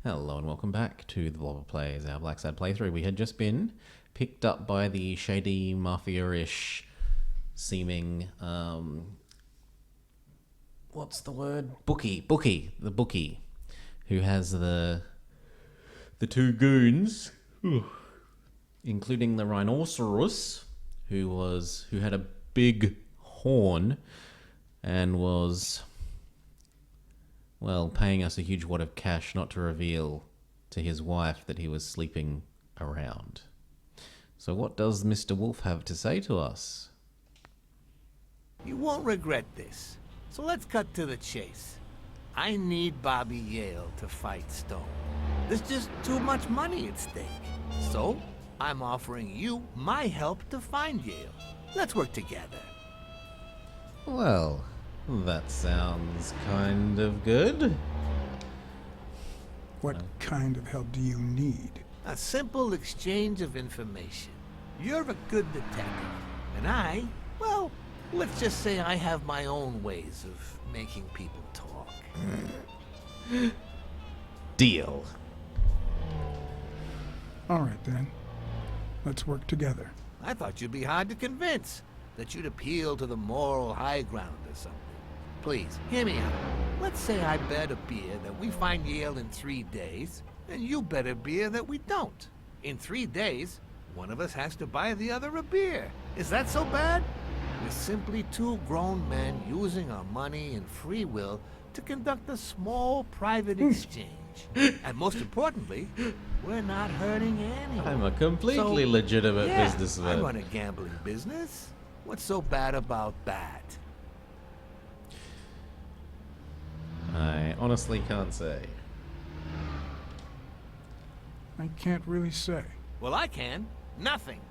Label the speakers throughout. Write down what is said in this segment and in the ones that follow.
Speaker 1: Hello and welcome back to the Blobber Plays, our Blacksad playthrough. We had just been picked up by the shady, mafia-ish seeming, what's the word? Bookie, the bookie, who has the two goons, including the rhinoceros, who had a big horn and was, well, paying us a huge wad of cash not to reveal to his wife that he was sleeping around. So what does Mr. Wolf have to say to us?
Speaker 2: You won't regret this. So let's cut to the chase. I need Bobby Yale to fight Stone. There's just too much money at stake. So I'm offering you my help to find Yale. Let's work together.
Speaker 1: Well, that sounds kind of good.
Speaker 3: What kind of help do you need?
Speaker 2: A simple exchange of information. You're a good detective, and I, well, let's just say I have my own ways of making people talk.
Speaker 1: Deal.
Speaker 3: All right, then. Let's work together.
Speaker 2: I thought you'd be hard to convince, that you'd appeal to the moral high ground or something. Please, hear me out. Let's say I bet a beer that we find Yale in 3 days, and you bet a beer that we don't. In 3 days, one of us has to buy the other a beer. Is that so bad? We're simply two grown men using our money and free will to conduct a small private exchange. And most importantly, we're not hurting anyone.
Speaker 1: I'm a completely legitimate
Speaker 2: yeah,
Speaker 1: businessman.
Speaker 2: I run a gambling business. What's so bad about that?
Speaker 1: I honestly can't say.
Speaker 3: I can't really say.
Speaker 2: Well, I can. Nothing.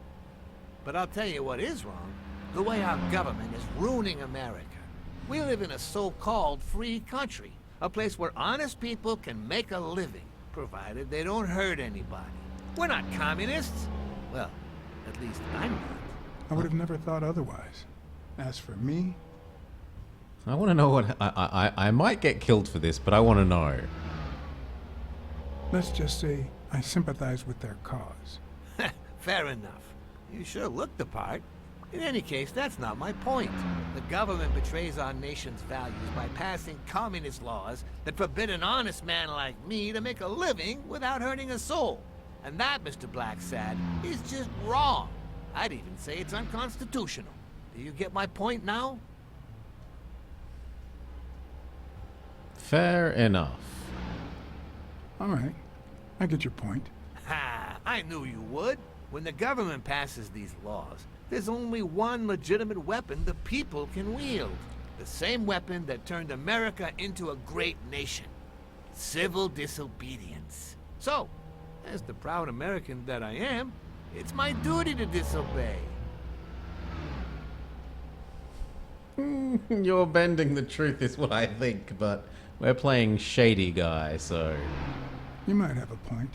Speaker 2: But I'll tell you what is wrong. The way our government is ruining America. We live in a so-called free country. A place where honest people can make a living, provided they don't hurt anybody. We're not communists. Well, at least I'm not.
Speaker 3: I would have never thought otherwise. As for me,
Speaker 1: I want to know what... I might get killed for this, but I want to know.
Speaker 3: let's just say I sympathize with their cause.
Speaker 2: Fair enough. You sure look the part. In any case, that's not my point. The government betrays our nation's values by passing communist laws that forbid an honest man like me to make a living without hurting a soul. And that, Mr. Blacksad, is just wrong. I'd even say it's unconstitutional. Do you get my point now?
Speaker 1: Fair enough.
Speaker 3: All right. I get your point.
Speaker 2: Ha! I knew you would. When the government passes these laws, there's only one legitimate weapon the people can wield. The same weapon that turned America into a great nation. Civil disobedience. So, as the proud American that I am, it's my duty to disobey.
Speaker 1: You're bending the truth is what I think, but we're playing shady guy, so...
Speaker 3: You might have a point.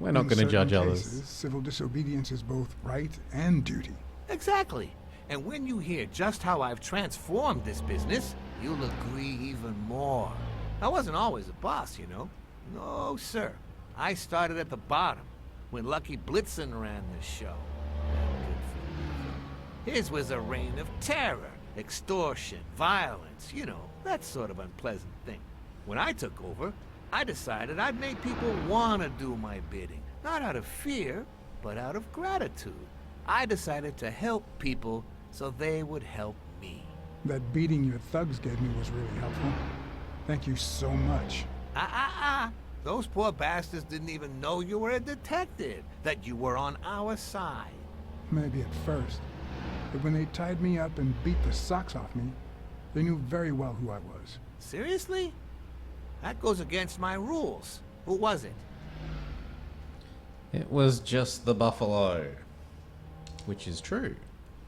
Speaker 1: We're not going to judge others.
Speaker 3: Civil disobedience is both right and duty.
Speaker 2: Exactly. And when you hear just how I've transformed this business, you'll agree even more. I wasn't always a boss, you know. No, sir. I started at the bottom, when Lucky Blitzen ran the show. His was a reign of terror, extortion, violence, you know, that sort of unpleasant thing. When I took over, I decided I'd make people want to do my bidding. Not out of fear, but out of gratitude. I decided to help people so they would help me.
Speaker 3: That beating your thugs gave me was really helpful. Thank you so much.
Speaker 2: Those poor bastards didn't even know you were a detective, that you were on our side.
Speaker 3: Maybe at first. But when they tied me up and beat the socks off me, they knew very well who I was.
Speaker 2: Seriously? That goes against my rules. Who was it?
Speaker 1: It was just the buffalo. Which is true.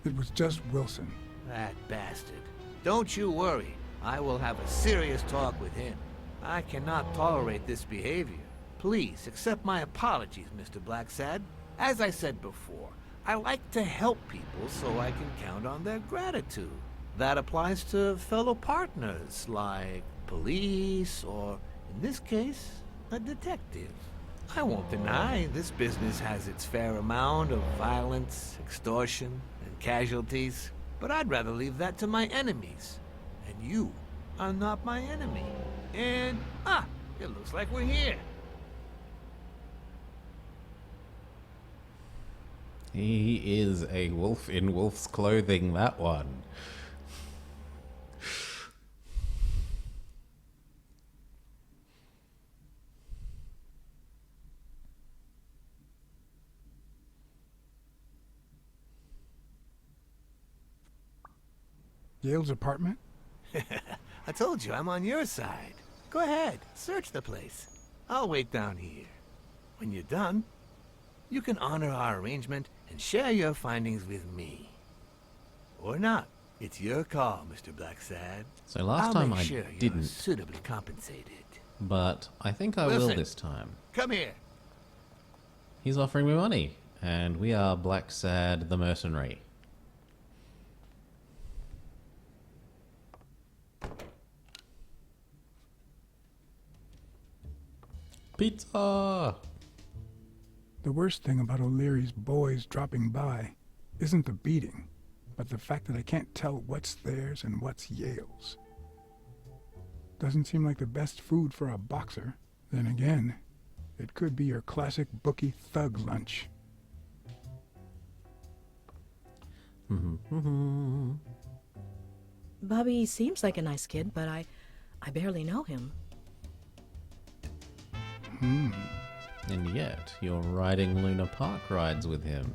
Speaker 3: It was just Wilson.
Speaker 2: That bastard. Don't you worry. I will have a serious talk with him. I cannot tolerate this behavior. Please accept my apologies, Mr. Blacksad. As I said before, I like to help people so I can count on their gratitude. That applies to fellow partners like police or, in this case, a detective. I won't deny this business has its fair amount of violence, extortion, and casualties, but I'd rather leave that to my enemies. And you are not my enemy. And, it looks like we're here.
Speaker 1: He is a wolf in wolf's clothing, that one.
Speaker 3: Yale's apartment?
Speaker 2: I told you I'm on your side. Go ahead, search the place. I'll wait down here. When you're done, you can honor our arrangement and share your findings with me. Or not. It's your call, Mr. Blacksad.
Speaker 1: So last time I
Speaker 2: you're
Speaker 1: didn't,
Speaker 2: suitably compensated.
Speaker 1: but I think I will
Speaker 2: Listen.
Speaker 1: this time.
Speaker 2: Come here.
Speaker 1: He's offering me money, and we are Blacksad the mercenary. Pizza!
Speaker 3: The worst thing about O'Leary's boys dropping by isn't the beating, but the fact that I can't tell what's theirs and what's Yale's. Doesn't seem like the best food for a boxer. Then again, it could be your classic bookie thug lunch.
Speaker 4: Bobby seems like a nice kid, but I barely know him.
Speaker 1: And yet, you're riding Luna Park rides with him.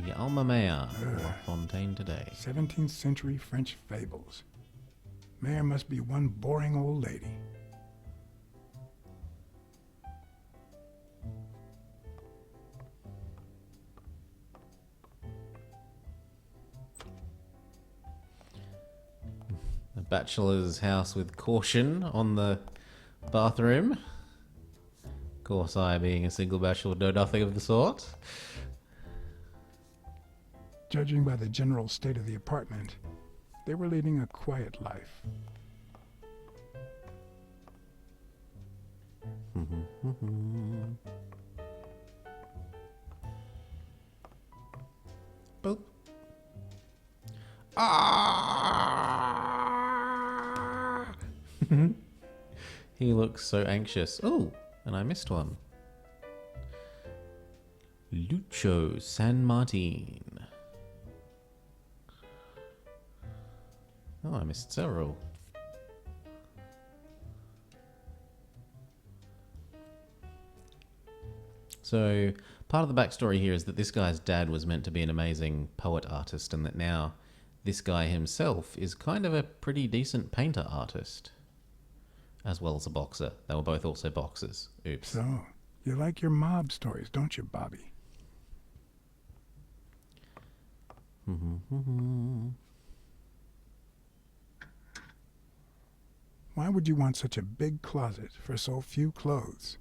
Speaker 1: The alma mater of La Fontaine today.
Speaker 3: 17th century French fables. Mayor must be one boring old lady.
Speaker 1: A bachelor's house with caution on the bathroom. Of course, I, being a single bachelor, would know nothing of the sort.
Speaker 3: Judging by the general state of the apartment, they were leading a quiet life.
Speaker 1: Boop. Ah! He looks so anxious. Oh, and I missed one. Lucho San Martin. Oh, I missed several. So, part of the backstory here is that this guy's dad was meant to be an amazing poet artist, and that now this guy himself is kind of a pretty decent painter artist, as well as a boxer. They were both also boxers. Oops.
Speaker 3: So, you like your mob stories, don't you, Bobby? Why would you want such a big closet for so few clothes?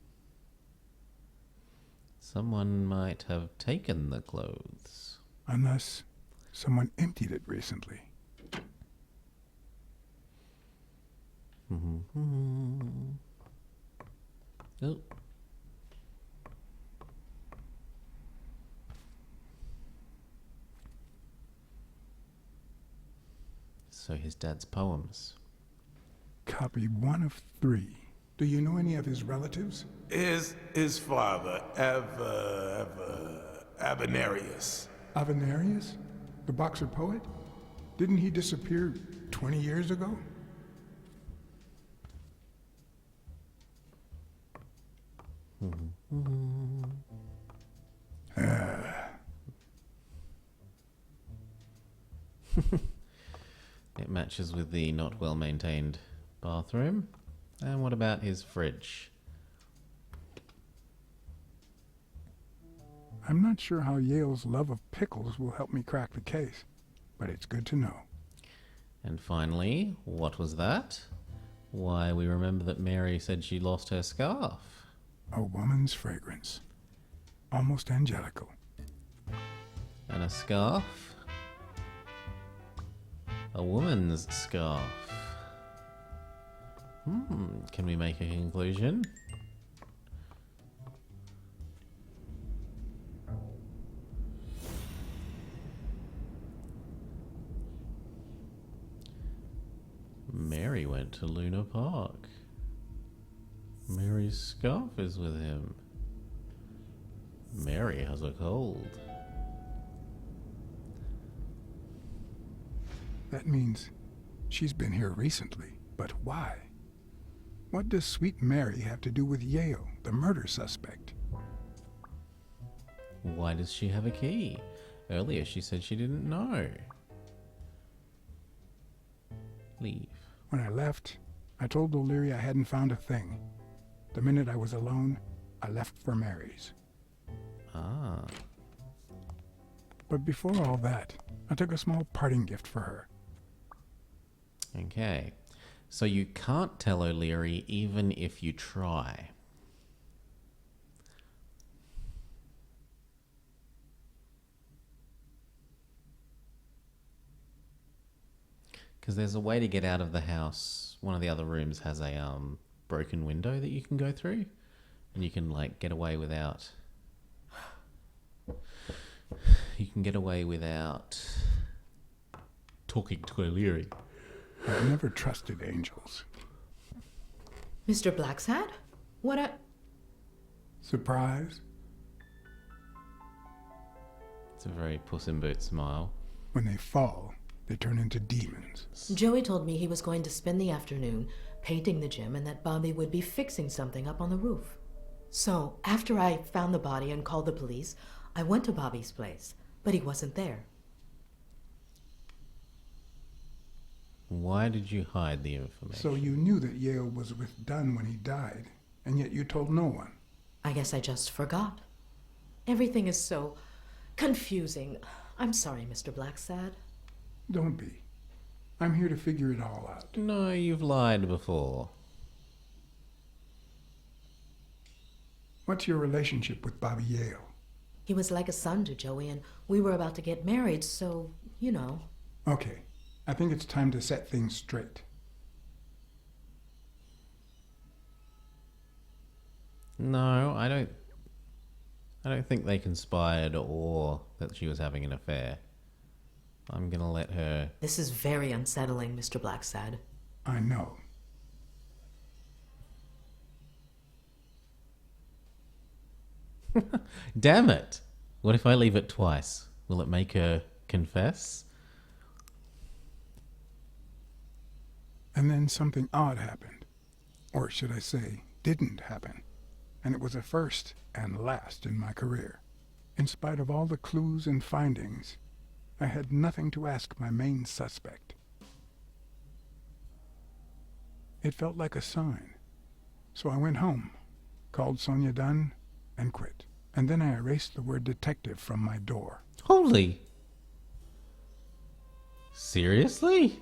Speaker 1: Someone might have taken the clothes.
Speaker 3: Unless someone emptied it recently.
Speaker 1: Oh. So his dad's poems.
Speaker 3: Copy 1 of 3. Do you know any of his relatives?
Speaker 5: His father, Avenarius.
Speaker 3: Avenarius? The boxer poet? Didn't he disappear 20 years ago?
Speaker 1: It matches with the not well maintained bathroom. And what about his fridge?
Speaker 3: I'm not sure how Yale's love of pickles will help me crack the case, but it's good to know.
Speaker 1: And finally, what was that? Why, we remember that Mary said she lost her scarf.
Speaker 3: A woman's fragrance. Almost angelical.
Speaker 1: And a scarf A woman's scarf. Can we make a conclusion? Mary went to Luna Park. Mary's scarf is with him. Mary has a cold.
Speaker 3: That means she's been here recently, but why? What does Sweet Mary have to do with Yale, the murder suspect?
Speaker 1: Why does she have a key? Earlier she said she didn't know. Leave.
Speaker 3: When I left, I told O'Leary I hadn't found a thing. The minute I was alone, I left for Mary's.
Speaker 1: Ah.
Speaker 3: But before all that, I took a small parting gift for her.
Speaker 1: Okay. So you can't tell O'Leary even if you try. Because there's a way to get out of the house. One of the other rooms has a broken window that you can go through. And you can, like, get away without... You can get away without talking to O'Leary.
Speaker 3: I've never trusted angels.
Speaker 4: Mr. Blacksad? What a...
Speaker 3: Surprise?
Speaker 1: It's a very Puss in Boots smile.
Speaker 3: When they fall, they turn into demons.
Speaker 4: Joey told me he was going to spend the afternoon painting the gym and that Bobby would be fixing something up on the roof. So, after I found the body and called the police, I went to Bobby's place, but he wasn't there.
Speaker 1: Why did you hide the information?
Speaker 3: So you knew that Yale was with Dunn when he died, and yet you told no one.
Speaker 4: I guess I just forgot. Everything is so confusing. I'm sorry, Mr. Blacksad.
Speaker 3: Don't be. I'm here to figure it all out.
Speaker 1: No, you've lied before.
Speaker 3: What's your relationship with Bobby Yale?
Speaker 4: He was like a son to Joey, and we were about to get married, so, you know.
Speaker 3: Okay, I think it's time to set things straight.
Speaker 1: No, I don't think they conspired or that she was having an affair. I'm gonna let her...
Speaker 4: This is very unsettling, Mr. Blacksad.
Speaker 3: I know.
Speaker 1: Damn it! What if I leave it twice? Will it make her confess?
Speaker 3: And then something odd happened. Or should I say, didn't happen. And it was a first and last in my career. In spite of all the clues and findings, I had nothing to ask my main suspect. It felt like a sign. So I went home, called Sonia Dunn, and quit. And then I erased the word detective from my door.
Speaker 1: Holy! Seriously?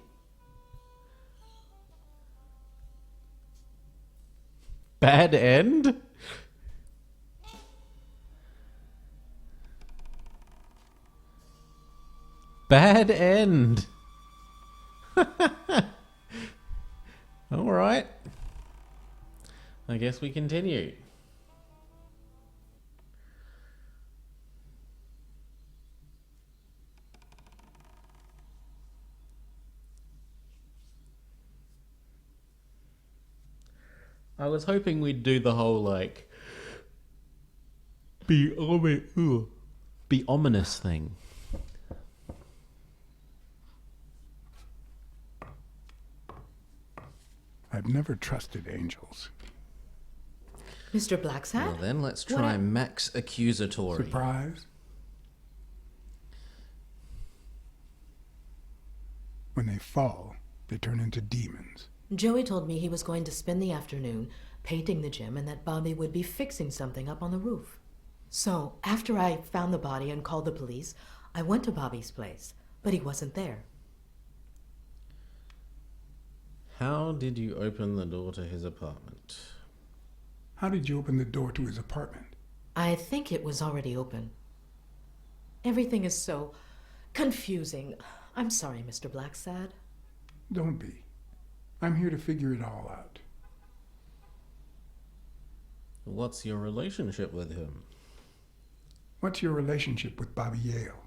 Speaker 1: Bad end? Bad end. Alright. I guess we continue. I was hoping we'd do the whole, like, be ominous thing.
Speaker 3: I've never trusted angels.
Speaker 4: Mr. Blacksad?
Speaker 1: Well then, let's try max accusatory.
Speaker 3: Surprise? When they fall, they turn into demons.
Speaker 4: Joey told me he was going to spend the afternoon painting the gym and that Bobby would be fixing something up on the roof. So, after I found the body and called the police, I went to Bobby's place, but he wasn't there.
Speaker 1: How did you open the door to his apartment?
Speaker 3: How did you open the door to his apartment?
Speaker 4: I think it was already open. Everything is so confusing. I'm sorry, Mr. Blacksad.
Speaker 3: Don't be. I'm here to figure it all out.
Speaker 1: What's your relationship with him?
Speaker 3: What's your relationship with Bobby Yale?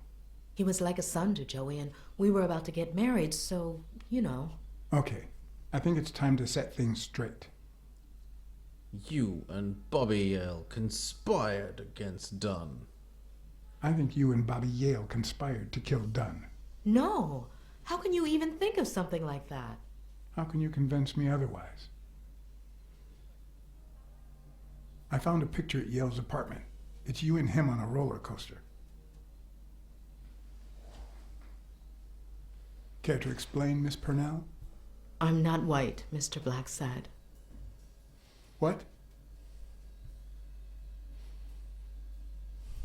Speaker 4: He was like a son to Joey, and we were about to get married, so, you know.
Speaker 3: Okay, I think it's time to set things straight.
Speaker 1: You and Bobby Yale conspired against Dunn.
Speaker 3: I think you and Bobby Yale conspired to kill Dunn.
Speaker 4: No! How can you even think of something like that?
Speaker 3: How can you convince me otherwise? I found a picture at Yale's apartment. It's you and him on a roller coaster. Care to explain, Miss Purnell?
Speaker 4: I'm not white, Mr. Blacksad.
Speaker 3: What?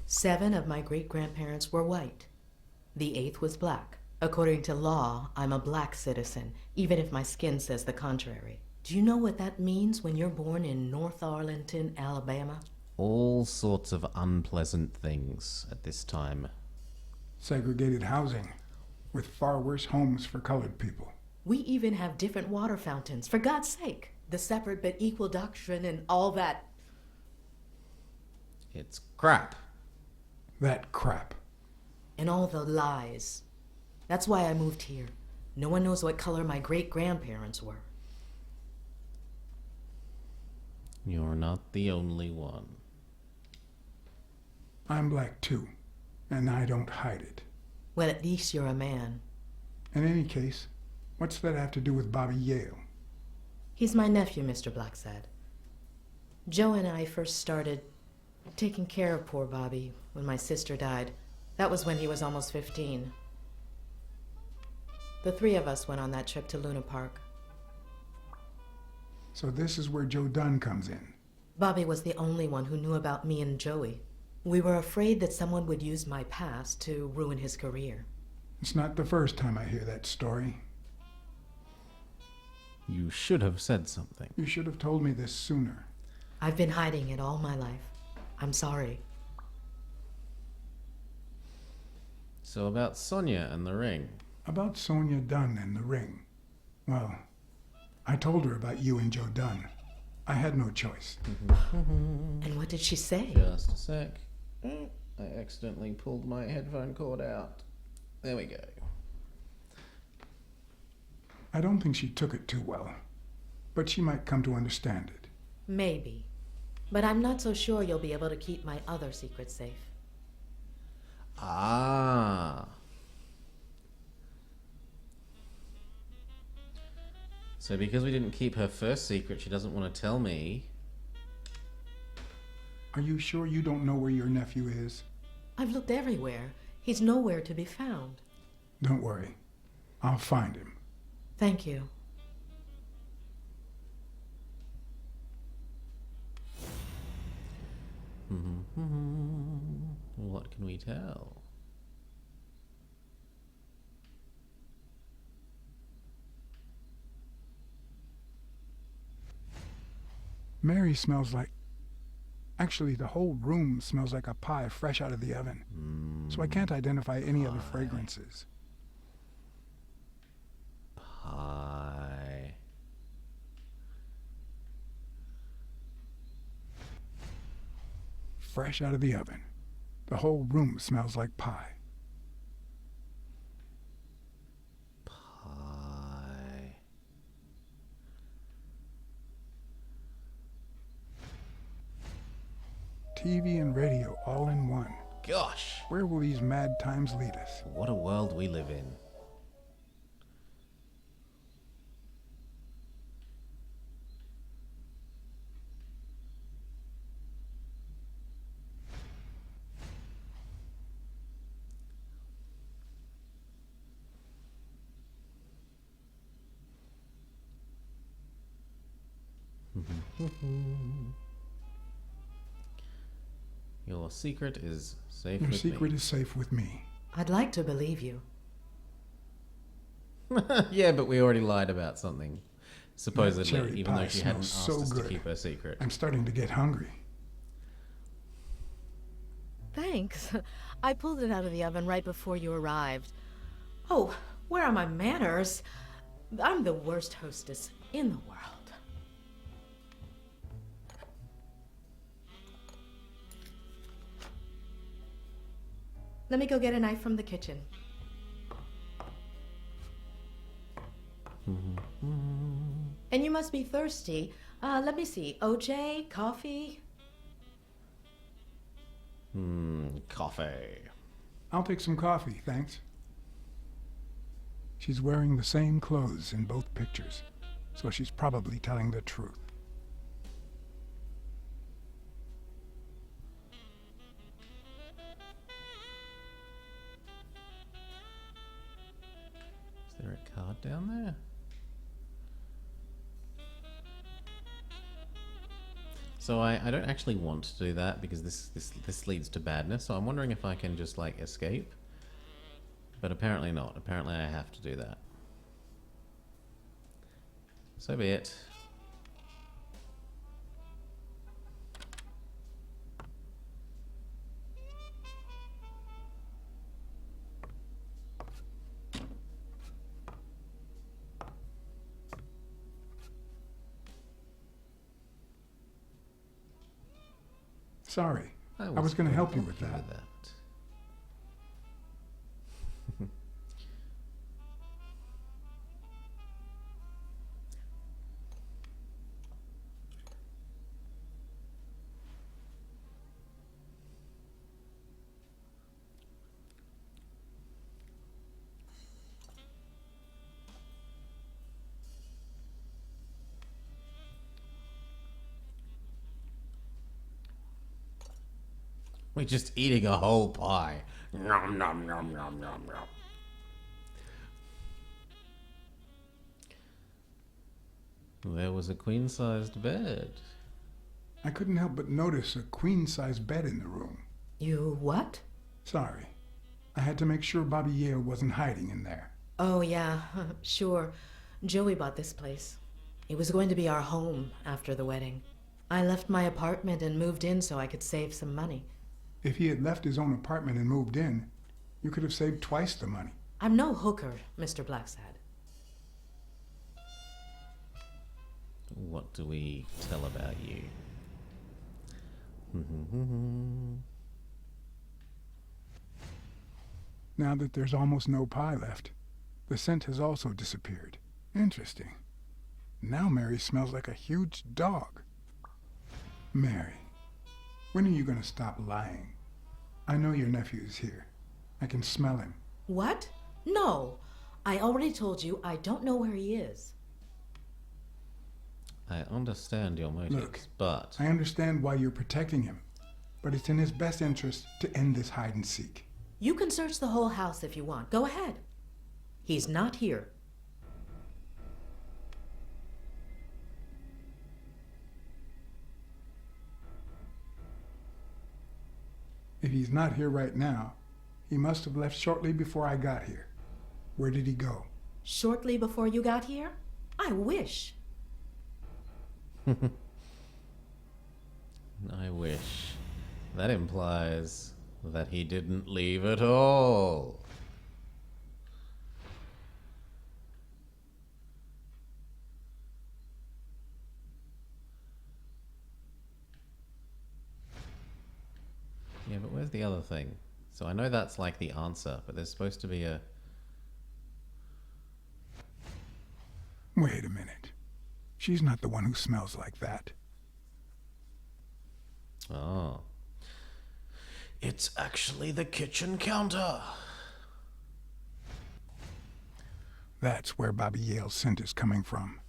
Speaker 4: 7 of my great-grandparents were white. The 8th was black. According to law, I'm a black citizen, even if my skin says the contrary. Do you know what that means when you're born in North Arlington, Alabama?
Speaker 1: All sorts of unpleasant things at this time.
Speaker 3: Segregated housing, with far worse homes for colored people.
Speaker 4: We even have different water fountains, for God's sake. The separate but equal doctrine and all that.
Speaker 1: It's crap.
Speaker 3: That crap.
Speaker 4: And all the lies. That's why I moved here. No one knows what color my great-grandparents were.
Speaker 1: You're not the only one.
Speaker 3: I'm black too, and I don't hide it.
Speaker 4: Well, at least you're a man.
Speaker 3: In any case, what's that have to do with Bobby Yale?
Speaker 4: He's my nephew, Mr. Blacksad. Joe and I first started taking care of poor Bobby when my sister died. That was when he was almost 15. The 3 of us went on that trip to Luna Park.
Speaker 3: So this is where Joe Dunn comes in.
Speaker 4: Bobby was the only one who knew about me and Joey. We were afraid that someone would use my past to ruin his career.
Speaker 3: It's not the first time I hear that story.
Speaker 1: You should have said something.
Speaker 3: You should have told me this sooner.
Speaker 4: I've been hiding it all my life. I'm sorry.
Speaker 1: So about Sonia and the ring.
Speaker 3: About Sonia Dunn and the ring. Well, I told her about you and Joe Dunn. I had no choice.
Speaker 4: And what did she say?
Speaker 1: Just a sec. I accidentally pulled my headphone cord out. There we go.
Speaker 3: I don't think she took it too well, but she might come to understand it.
Speaker 4: Maybe. But I'm not so sure you'll be able to keep my other secret safe.
Speaker 1: Ah. So because we didn't keep her first secret, she doesn't want to tell me.
Speaker 3: Are you sure you don't know where your nephew is?
Speaker 4: I've looked everywhere. He's nowhere to be found.
Speaker 3: Don't worry. I'll find him.
Speaker 4: Thank you.
Speaker 1: What can we tell?
Speaker 3: Mary smells like... Actually, the whole room smells like a pie fresh out of the oven. So I can't identify any other fragrances.
Speaker 1: Pie.
Speaker 3: Fresh out of the oven. The whole room smells like pie.
Speaker 1: Pie.
Speaker 3: TV and radio all in one.
Speaker 1: Gosh,
Speaker 3: Where will these mad times lead us?
Speaker 1: what a world we live in. Your secret is safe
Speaker 3: Your
Speaker 1: with
Speaker 3: secret
Speaker 1: me.
Speaker 3: is safe with me.
Speaker 4: I'd like to believe you.
Speaker 1: Yeah, but we already lied about something.
Speaker 3: That
Speaker 1: Supposedly,
Speaker 3: cherry
Speaker 1: even though
Speaker 3: pie
Speaker 1: she hadn't
Speaker 3: smells
Speaker 1: asked
Speaker 3: so
Speaker 1: us to
Speaker 3: good.
Speaker 1: keep her secret.
Speaker 3: I'm starting to get hungry.
Speaker 4: Thanks. I pulled it out of the oven right before you arrived. Oh, where are my manners? I'm the worst hostess in the world. Let me go get a knife from the kitchen. And you must be thirsty. Let me see. OJ, coffee?
Speaker 1: Coffee.
Speaker 3: I'll take some coffee, thanks. She's wearing the same clothes in both pictures, so she's probably telling the truth.
Speaker 1: Is there a card down there? So I don't actually want to do that because this leads to badness. So I'm wondering if I can just like escape. But apparently not. Apparently I have to do that. So be it.
Speaker 3: Sorry, I was going to help you with that.
Speaker 1: We're just eating a whole pie. Nom nom nom nom nom nom. There was a queen-sized bed.
Speaker 3: I couldn't help but notice a queen-size bed in the room.
Speaker 4: You what?
Speaker 3: Sorry. I had to make sure Bobby Yale wasn't hiding in there.
Speaker 4: Oh, yeah, sure. Joey bought this place. It was going to be our home after the wedding. I left my apartment and moved in so I could save some money.
Speaker 3: If he had left his own apartment and moved in, you could have saved twice the money.
Speaker 4: I'm no hooker, Mr. Blacksad.
Speaker 1: What do we tell about you?
Speaker 3: Now that there's almost no pie left, the scent has also disappeared. Interesting. Now Mary smells like a huge dog. Mary, when are you going to stop lying? I know your nephew is here. I can smell him.
Speaker 4: What? No. I already told you I don't know where he is.
Speaker 1: I understand your motives,
Speaker 3: Look,
Speaker 1: but...
Speaker 3: I understand why you're protecting him, but it's in his best interest to end this hide and seek.
Speaker 4: You can search the whole house if you want. Go ahead. He's not here.
Speaker 3: If he's not here right now, he must have left shortly before I got here. Where did he go?
Speaker 4: Shortly before you got here? I wish.
Speaker 1: I wish. That implies that he didn't leave at all. Yeah, but where's the other thing? So I know that's like the answer, but there's supposed to be a...
Speaker 3: Wait a minute. She's not the one who smells like that.
Speaker 1: Oh. It's actually the kitchen counter.
Speaker 3: That's where Bobby Yale's scent is coming from.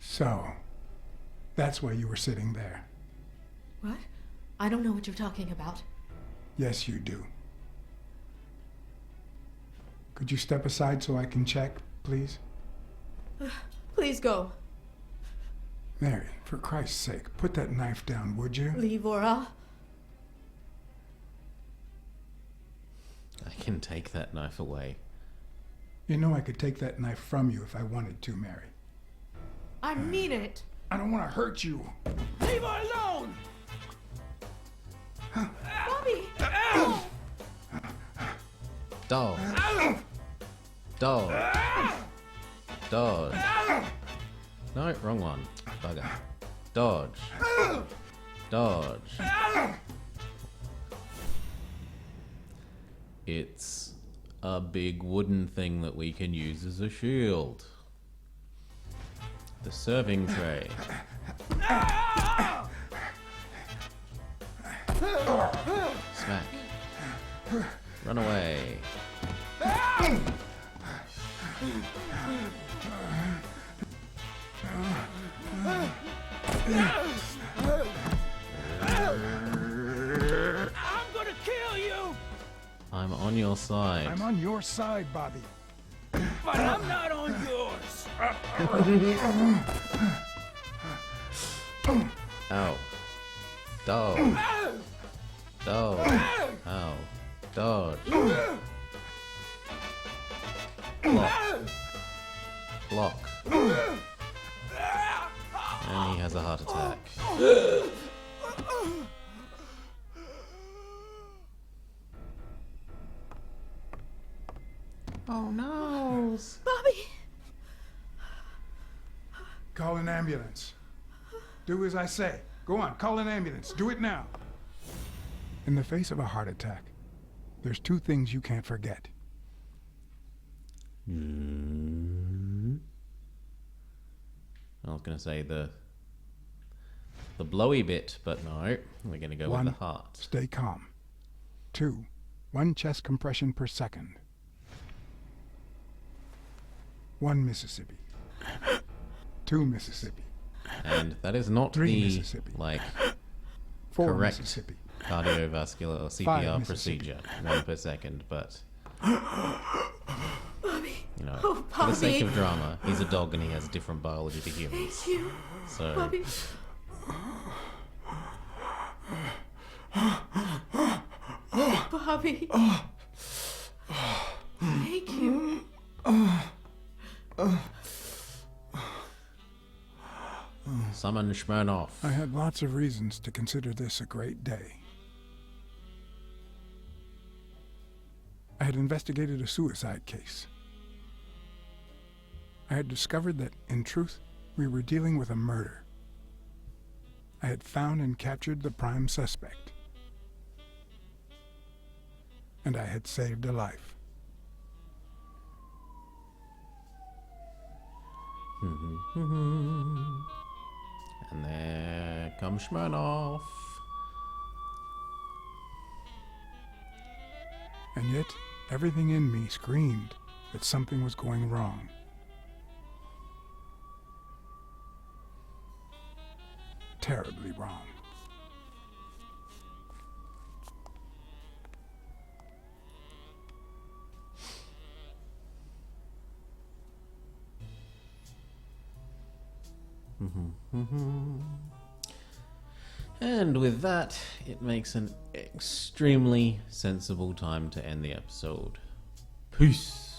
Speaker 3: So, that's why you were sitting there.
Speaker 4: What? I don't know what you're talking about.
Speaker 3: Yes, you do. Could you step aside so I can check, please?
Speaker 4: Please go.
Speaker 3: Mary, for Christ's sake, put that knife down, would you?
Speaker 4: Leave or I'll...
Speaker 1: I can take that knife away.
Speaker 3: You know I could take that knife from you if I wanted to, Mary.
Speaker 4: I mean it.
Speaker 3: I don't want to hurt you.
Speaker 2: Leave her alone!
Speaker 4: Bobby!
Speaker 1: Dog. Dog. Dodge. No, wrong one. Bugger. Dodge. Dodge. It's a big wooden thing that we can use as a shield. The serving tray. Smack. Run away.
Speaker 2: I'm gonna kill you!
Speaker 1: I'm on your side.
Speaker 3: I'm on your side, Bobby.
Speaker 2: But I'm not on yours!
Speaker 1: Ow. Dodge. Dodge. Ow. Dodge. Block. Block. And he has a heart attack. Oh no!
Speaker 4: Bobby!
Speaker 3: Call an ambulance. Do as I say. Go on, call an ambulance. Do it now. In the face of a heart attack, there's two things you can't forget.
Speaker 1: I was going to say the blowy bit, but no, we're going to go with the heart.
Speaker 3: Stay calm. 2, 1 chest compression per second. 1 Mississippi. 2 Mississippi.
Speaker 1: And that is not
Speaker 3: 3
Speaker 1: the
Speaker 3: Mississippi. 4
Speaker 1: correct
Speaker 3: Mississippi.
Speaker 1: cardiovascular or
Speaker 3: 5
Speaker 1: CPR
Speaker 3: Mississippi.
Speaker 1: procedure, 1 per second, but
Speaker 4: Bobby!
Speaker 1: you know,
Speaker 4: Oh,
Speaker 1: for the sake
Speaker 4: Bobby.
Speaker 1: of drama, he's a dog and he has different biology to humans.
Speaker 4: Thank you.
Speaker 1: So
Speaker 4: Bobby. Bobby. Thank you.
Speaker 1: summon Smirnoff.
Speaker 3: I had lots of reasons to consider this a great day. I had investigated a suicide case. I had discovered that, in truth, we were dealing with a murder. I had found and captured the prime suspect. And I had saved a life.
Speaker 1: And there comes Smirnoff.
Speaker 3: And yet, everything in me screamed that something was going wrong. Terribly wrong.
Speaker 1: And with that, it makes an extremely sensible time to end the episode. Peace.